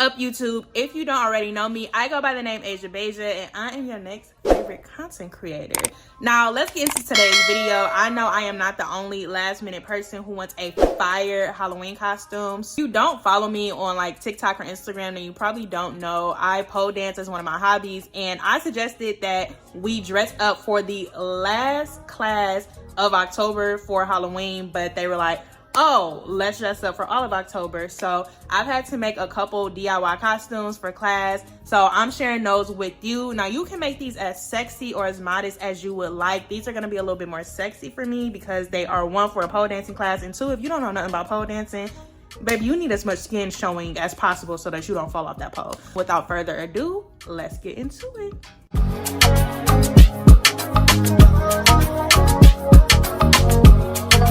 up, YouTube? If you don't already know me, I go by the name Asia Beja, and I am your next favorite content creator. Now, let's get into today's video. I know I am not the only last minute person who wants a fire Halloween costume. If you don't follow me on like TikTok or Instagram, then you probably don't know I pole dance as one of my hobbies, and I suggested that we dress up for the last class of October for Halloween, but they were like, oh, let's dress up for all of October. So I've had to make a couple DIY costumes for class, so I'm sharing those with you. Now, you can make these as sexy or as modest as you would like. These are going to be a little bit more sexy for me because they are, one, for a pole dancing class, and two, if you don't know nothing about pole dancing, baby, you need as much skin showing as possible so that you don't fall off that pole. Without further ado, let's get into it.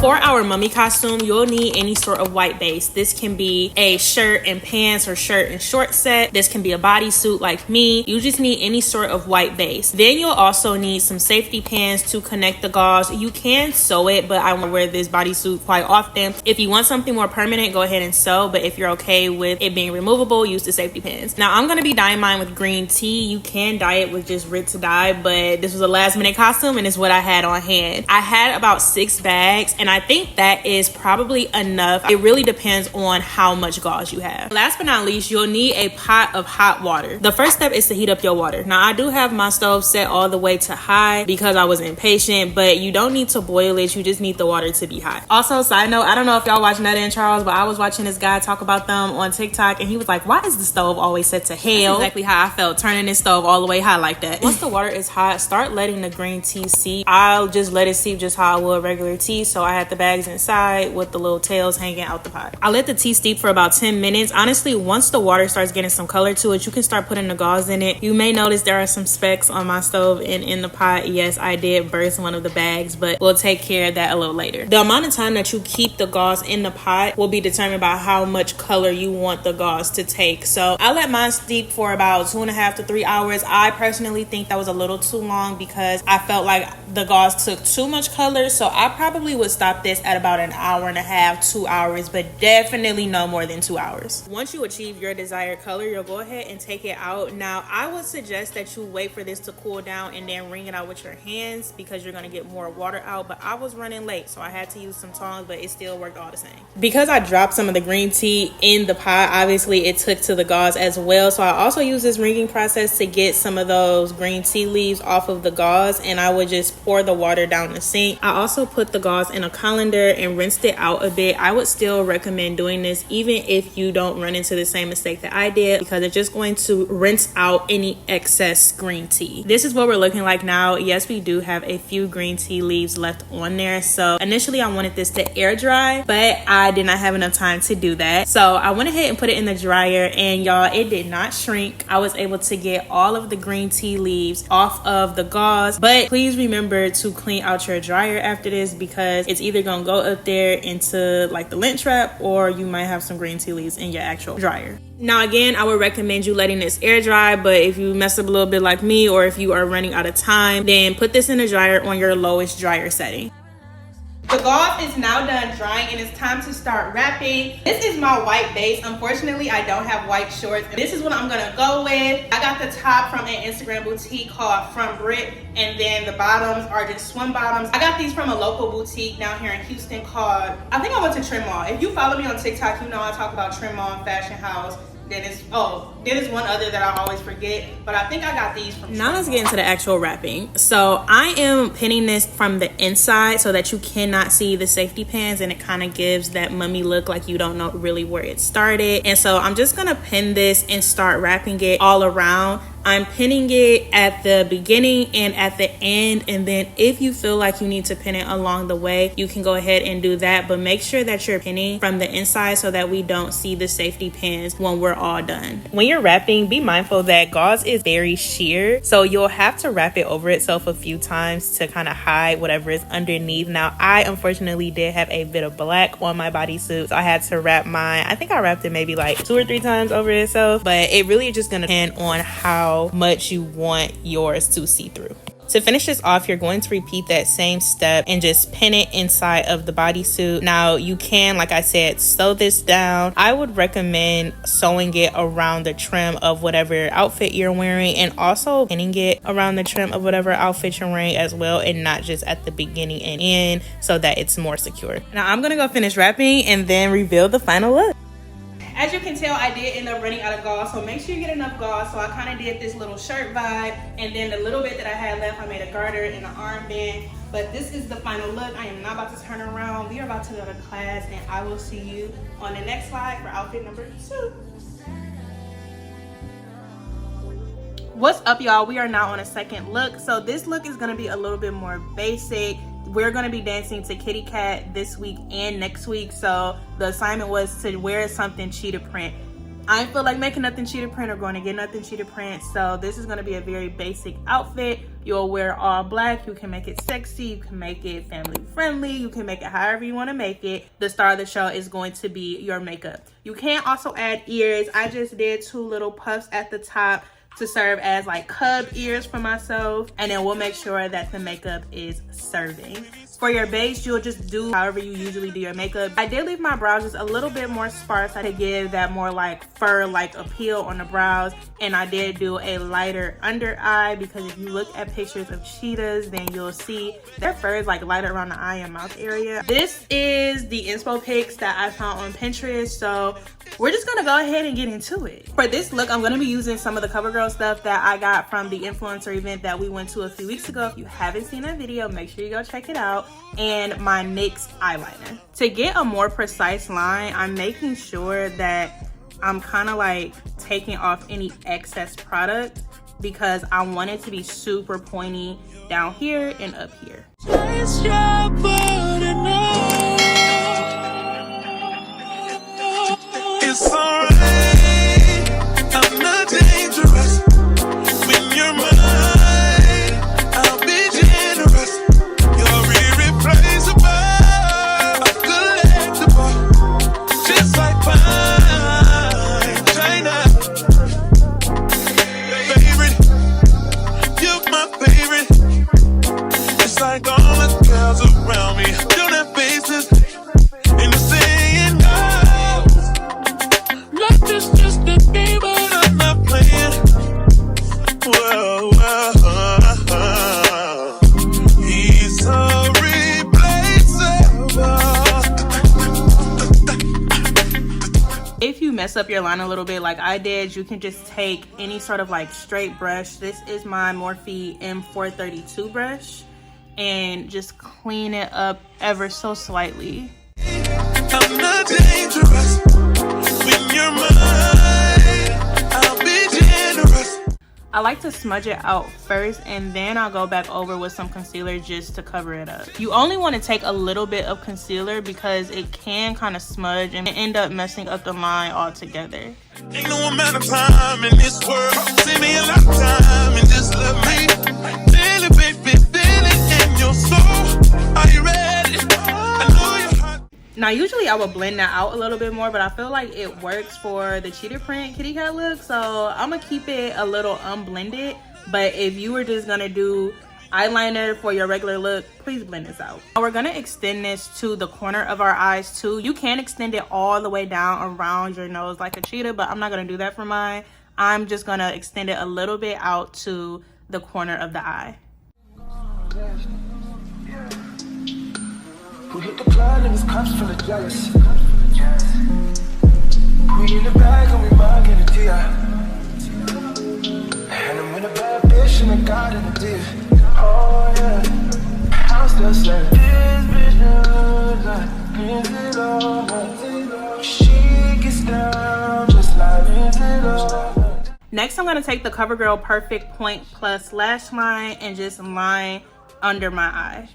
For our mummy costume, you'll need any sort of white base. This can be a shirt and pants or shirt and short set. This can be a bodysuit like me. You just need any sort of white base. Then you'll also need some safety pins to connect the gauze. You can sew it, but I wear this bodysuit quite often. If you want something more permanent, go ahead and sew, but if you're okay with it being removable, use the safety pins. Now, I'm gonna be dyeing mine with green tea. You can dye it with just Rit to dye, but this was a last minute costume and it's what I had on hand. I had about 6 bags, and I think that is probably enough. It really depends on how much gauze you have. Last but not least, you'll need a pot of hot water. The first step is to heat up your water. Now, I do have my stove set all the way to high because I was impatient, but you don't need to boil it. You just need the water to be hot. Also, side note, I don't know if y'all watch Netta and Charles, but I was watching this guy talk about them on TikTok, and he was like, why is the stove always set to hell? That's exactly how I felt, turning this stove all the way high like that. Once the water is hot, start letting the green tea seep. I'll just let it seep just how I would regular tea, so I had the bags inside with the little tails hanging out the pot. I let the tea steep for about 10 minutes. Honestly, once the water starts getting some color to it, you can start putting the gauze in it. You may notice there are some specks on my stove and in the pot. Yes, I did burst one of the bags, but we'll take care of that a little later. The amount of time that you keep the gauze in the pot will be determined by how much color you want the gauze to take. So I let mine steep for about 2.5 to 3 hours. I personally think that was a little too long because I felt like the gauze took too much color, so I probably would stop this at about 1.5 hours, 2 hours, but definitely no more than 2 hours. Once you achieve your desired color, you'll go ahead and take it out. Now, I would suggest that you wait for this to cool down and then wring it out with your hands because you're going to get more water out, but I was running late, so I had to use some tongs, but it still worked all the same. Because I dropped some of the green tea in the pot, obviously it took to the gauze as well, so I also used this wringing process to get some of those green tea leaves off of the gauze, and I would just pour the water down the sink. I also put the gauze in a colander and rinsed it out a bit. I would still recommend doing this even if you don't run into the same mistake that I did, because it's just going to rinse out any excess green tea. This is what we're looking like now. Yes, we do have a few green tea leaves left on there. So initially I wanted this to air dry, but I did not have enough time to do that. So I went ahead and put it in the dryer, and y'all, it did not shrink. I was able to get all of the green tea leaves off of the gauze, but please remember to clean out your dryer after this because it's either gonna go up there into like the lint trap, or you might have some green tea leaves in your actual dryer. Now, again, I would recommend you letting this air dry, but if you mess up a little bit like me, or if you are running out of time, then put this in the dryer on your lowest dryer setting. The gauze is now done drying, and it's time to start wrapping. This is my white base. Unfortunately, I don't have white shorts. This is what I'm gonna go with. I got the top from an Instagram boutique called From Brit, and then the bottoms are just swim bottoms. I got these from a local boutique down here in Houston called, I think I went to Trim Mall. If you follow me on TikTok, you know I talk about Trim Mall, Fashion House. There's one other that I always forget, but I think I got these from. Now let's get into the actual wrapping. So I am pinning this from the inside so that you cannot see the safety pins, and it kind of gives that mummy look like you don't know really where it started. And so I'm just gonna pin this and start wrapping it all around. I'm pinning it at the beginning and at the end, and then if you feel like you need to pin it along the way, you can go ahead and do that, but make sure that you're pinning from the inside so that we don't see the safety pins when we're all done. When you're wrapping, be mindful that gauze is very sheer, so you'll have to wrap it over itself a few times to kind of hide whatever is underneath. Now, I unfortunately did have a bit of black on my bodysuit, so I had to wrap mine. I think I wrapped it maybe like 2 or 3 times over itself, but it really is just gonna depend on how much you want yours to see through. To finish this off, you're going to repeat that same step and just pin it inside of the bodysuit. Now you can, like I said, sew this down. I would recommend sewing it around the trim of whatever outfit you're wearing, and also pinning it around the trim of whatever outfit you're wearing as well, and not just at the beginning and end, so that it's more secure. Now I'm gonna go finish wrapping and then reveal the final look. As you can tell, I did end up running out of gauze, so make sure you get enough gauze. So I kind of did this little shirt vibe, and then the little bit that I had left, I made a garter and an armband. But this is the final look. I am not about to turn around. We are about to go to class, and I will see you on the next slide for outfit number 2. What's up, y'all? We are now on a second look. So this look is going to be a little bit more basic. We're going to be dancing to Kitty Cat this week and next week. So the assignment was to wear something cheetah print. I feel like making nothing cheetah print or going to get nothing cheetah print. So this is going to be a very basic outfit. You'll wear all black. You can make it sexy. You can make it family friendly. You can make it however you want to make it. The star of the show is going to be your makeup. You can also add ears. I just did 2 little puffs at the top to serve as like cub ears for myself, and then we'll make sure that the makeup is serving. For your base, you'll just do however you usually do your makeup. I did leave my brows just a little bit more sparse to give that more like fur like appeal on the brows, and I did do a lighter under eye, because if you look at pictures of cheetahs, then you'll see their fur is like lighter around the eye and mouth area. This is the inspo pics that I found on Pinterest, so we're just gonna go ahead and get into it. For this look, I'm gonna be using some of the CoverGirl stuff that I got from the influencer event that we went to a few weeks ago. If you haven't seen that video, make sure you go check it out. And my NYX eyeliner. To get a more precise line, I'm making sure that I'm kind of like taking off any excess product, because I want it to be super pointy down here and up here. It's alright, I'm not dangerous. When you're mine, I'll be generous. You're irreplaceable, collectible, just like fine China. Favorite, you're my favorite. It's like all the girls around me don't have faces, and they're saying no. Life is just a game, but I'm not playing. Whoa, whoa, he's so replaceable. If you mess up your line a little bit like I did, you can just take any sort of like straight brush. This is my Morphe M432 brush, and just clean it up ever so slightly. I'm not dangerous. When you're mine, I'll be generous. I like to smudge it out first, and then I'll go back over with some concealer just to cover it up. You only want to take a little bit of concealer because it can kind of smudge and end up messing up the line altogether. Ain't no amount of time in this world. See me a lot of time and just love me. Feel it, baby, feel it in your soul. Are you ready? I know you're hot. Now, usually I would blend that out a little bit more, but I feel like it works for the cheetah print kitty cat look, so I'm gonna keep it a little unblended. But if you were just gonna do eyeliner for your regular look, please blend this out. Now we're gonna extend this to the corner of our eyes too. You can extend it all the way down around your nose like a cheetah, but I'm not gonna do that for mine. I'm just gonna extend it a little bit out to the corner of the eye. We hit the club and his cups full of jealous. We in the bag and we mugging a deal. And I'm in a bad bitch and I got in a deal. Oh yeah, I'm still saying this bitch knows I gives it all. She gets down just like gives it all. Next, I'm gonna take the CoverGirl Perfect Point Plus Lash Line and just line under my eye.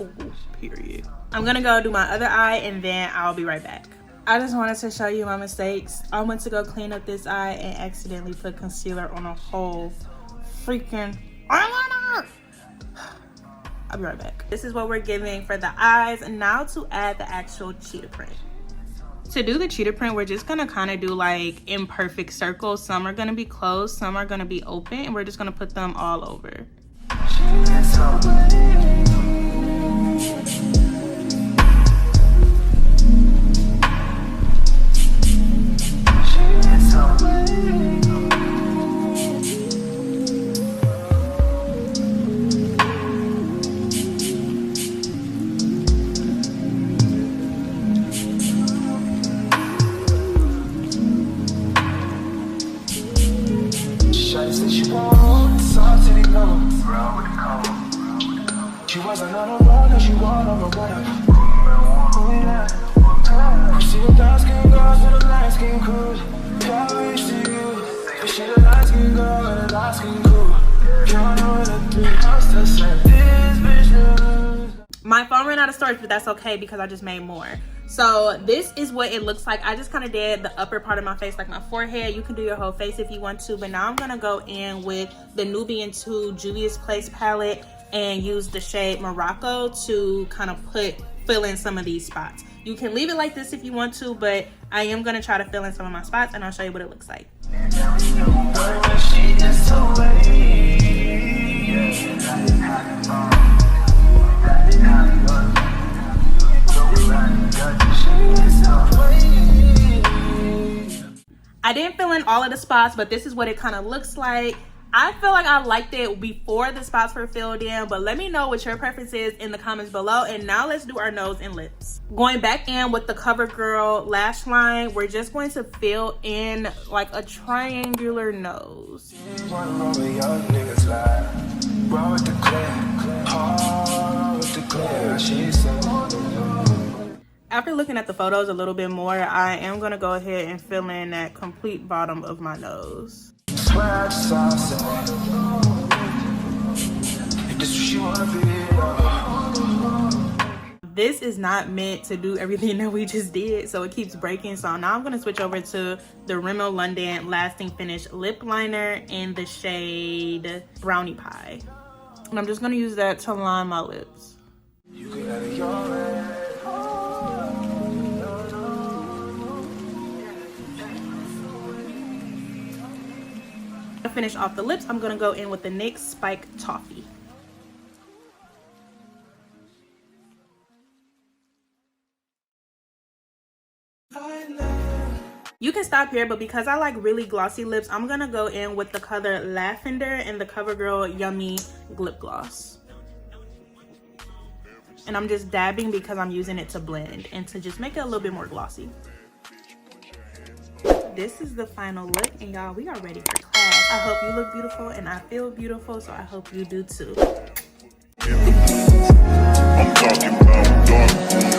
Ooh, period. I'm gonna go do my other eye and then I'll be right back. I just wanted to show you my mistakes. I went to go clean up this eye and accidentally put concealer on a whole freaking eyeliner. I'll be right back. This is what we're giving for the eyes. And now to add the actual cheetah print. To do the cheetah print, we're just gonna kind of do like imperfect circles. Some are gonna be closed, some are gonna be open, and we're just gonna put them all over. She wasn't on a run, she wanted on a run. See the dark skin girls with the light skin crew. Probably see you. She the light skin girl and the dark skin crew. You don't know what to do. I'm still saying this bitch. My phone ran out of storage, but that's okay because I just made more. So this is what it looks like. I just kind of did the upper part of my face, like my forehead. You can do your whole face if you want to, but now I'm gonna go in with the Nubian 2 Juvia's Place palette and use the shade Morocco to kind of fill in some of these spots. You can leave it like this if you want to, but I am gonna try to fill in some of my spots and I'll show you what it looks like. I didn't fill in all of the spots, but this is what it kind of looks like. I feel like I liked it before the spots were filled in, but let me know what your preference is in the comments below. And now let's do our nose and lips. Going back in with the CoverGirl lash line, we're just going to fill in like a triangular nose. After looking at the photos a little bit more, I am gonna go ahead and fill in that complete bottom of my nose. This is not meant to do everything that we just did, so it keeps breaking. So now I'm going to switch over to the Rimmel London Lasting Finish Lip Liner in the shade Brownie Pie. And I'm just going to use that to line my lips. To finish off the lips, I'm going to go in with the NYX Spike Toffee. You can stop here, but because I like really glossy lips, I'm gonna go in with the color Lavender and the CoverGirl Yummy Lip Gloss. And I'm just dabbing because I'm using it to blend and to just make it a little bit more glossy. This is the final look, and y'all, we are ready for class. I hope you look beautiful and I feel beautiful, so I hope you do too. I'm talking about dark.